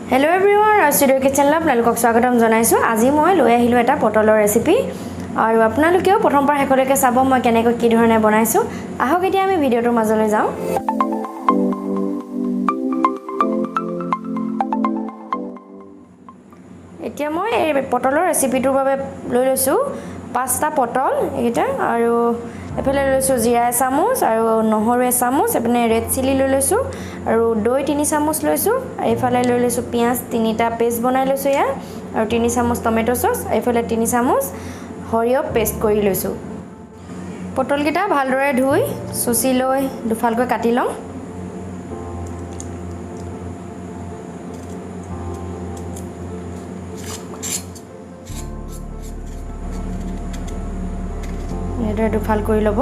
Hello everyone, Studio Kitchen Lab আপোনালোকক স্বাগতম জনাইছো। আজি মই লৈ আহিলো এটা পটলৰ ৰেচিপি আৰু আপোনালোকেও প্ৰথমবাৰ হেকলৈকে চাব মই কেনেকৈ কি ধৰণে বনাইছো। আহক এতিয়া আমি ভিডিওটোৰ মাজলৈ যাওঁ। এতিয়া মই এই পটলৰ ৰেচিপিটোৰ বাবে লৈ লৈছো 5টা পটল এইটা আৰু এফালে লৈছো জিৰা চামুচ আৰু নহৰু চামুচ এপনে ৰেড চিলি লৈ লৈছো আৰু দৈ 3 চামুচ লৈছো আৰু এফালে লৈ লৈছো পিয়াজ 3টা পেষ্ট বনাই লৈছো ইয়া আৰু 3 চামুচ টমেটো সস এফালে 3 চামুচ হৰিয় পেষ্ট কৰি লৈছো। পটল কিটা ভালদৰে ধুই সুচি লৈ দুফালকৈ কাটি লম। এটা দুফাল কৰি লব।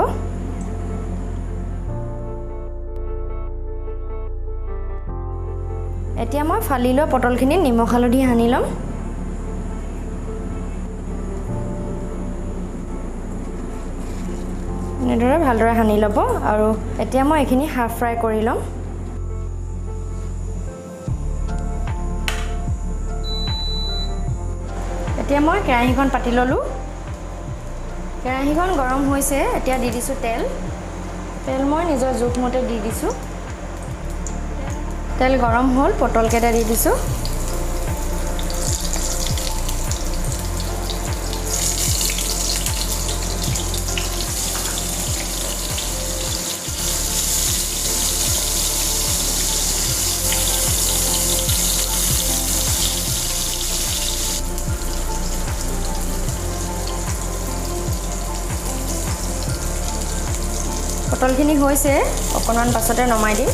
এতিয়া মই ফালি লোৱা পটলখিনি নিমখ হালধি সানি লম। এনেদৰে ভালদৰে সানি লব আৰু এতিয়া মই এখিনি হাফ ফ্ৰাই কৰি লম। এতিয়া মই কেৰাহীখন পাতি ললো। কেৰাহীখন গৰম হৈছে এতিয়া দি দিছো তেল। তেল মই নিজৰ জোখমতে দি দিছো। তেল গৰম হল পটল কেটা দি দিছো। পটলখিনি হৈছে অকণমান পাছতে নমাই দিম।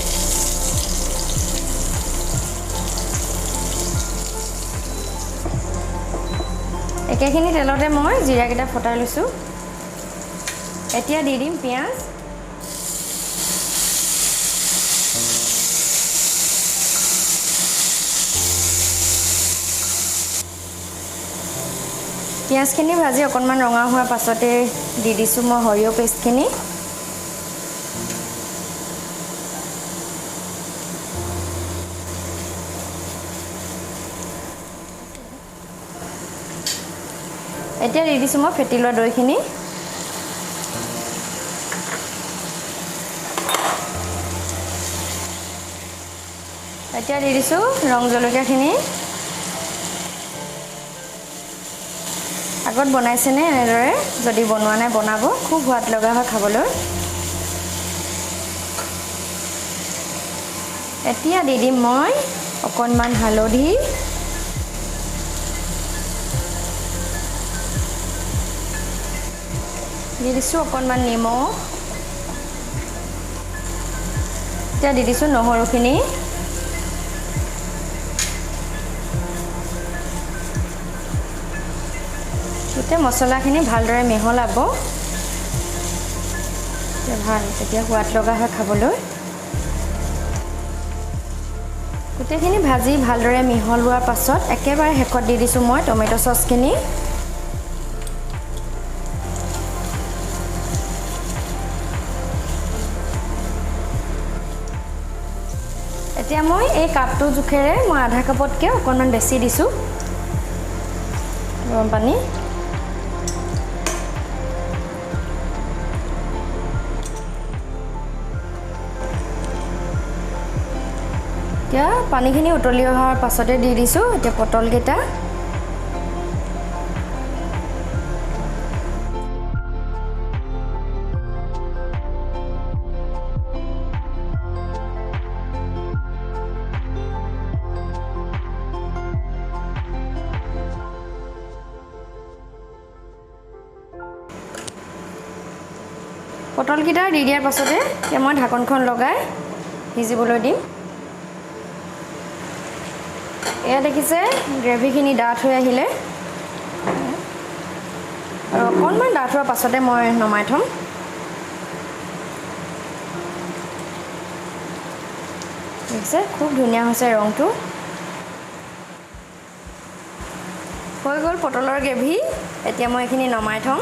একেখিনি তেলতে মই জিৰা কেটা ফটাই লৈছো। এতিয়া দি দিম পিয়াজ। পিয়াজখিনি ভাজি অকণমান ৰঙা হোৱাৰ পাছতে দি দিছো মই হৰিয় পেষ্টখিনি। এতিয়া দি দিছো মই ফেটি লোৱা দৈখিনি। এতিয়া দি দিছো ৰং জলকীয়াখিনি। আগত বনাইছেনে এনেদৰে যদি বনোৱা নাই বনাব, খুব সোৱাদ লগা হয় খাবলৈ। এতিয়া দি দিম মই অকণমান হালধি দি দিছো অকণমান নিমখ। এতিয়া দি দিছো নহৰুখিনি। এতিয়া মছলাখিনি ভালদৰে মিহলাব। তেতিয়া সোৱাদ লগা হয় খাবলৈ। গোটেইখিনি ভাজি ভালদৰে মিহলোৱাৰ পাছত একেবাৰে শেষত দি দিছো মই টমেটো সসখিনি। এতিয়া মই এই কাপটো জোখেৰে মই আধা কাপতকৈ অকণমান বেছি দিছো গৰম পানী। এতিয়া পানীখিনি উতলি অহাৰ পাছতে দি দিছো এতিয়া পটল কেটা। পটল কেটা দি দিয়াৰ পাছতে এতিয়া মই ঢাকনখন লগাই সিজিবলৈ দিম। এয়া দেখিছে গ্ৰেভিখিনি ডাঠ হৈ আহিলে আৰু অকণমান ডাঠ হোৱাৰ পাছতে মই নমাই থম। দেখিছে খুব ধুনীয়া হৈছে ৰংটো। হৈ গ'ল পটলৰ গ্ৰেভি। এতিয়া মই এইখিনি নমাই থম।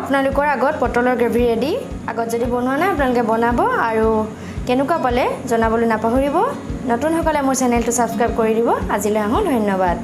আপোনালোকৰ আগত পটলৰ গ্ৰেভি ৰেডি আগত যদি বনোৱা নাই আপোনালোকে বনাব আৰু কেনেকুৱা পালে জনাবলৈ নাপাহৰিব নতুনসকলে মোৰ চেনেলটো ছাবস্ক্ৰাইব কৰি দিব আজিলৈ আহোঁ ধন্যবাদ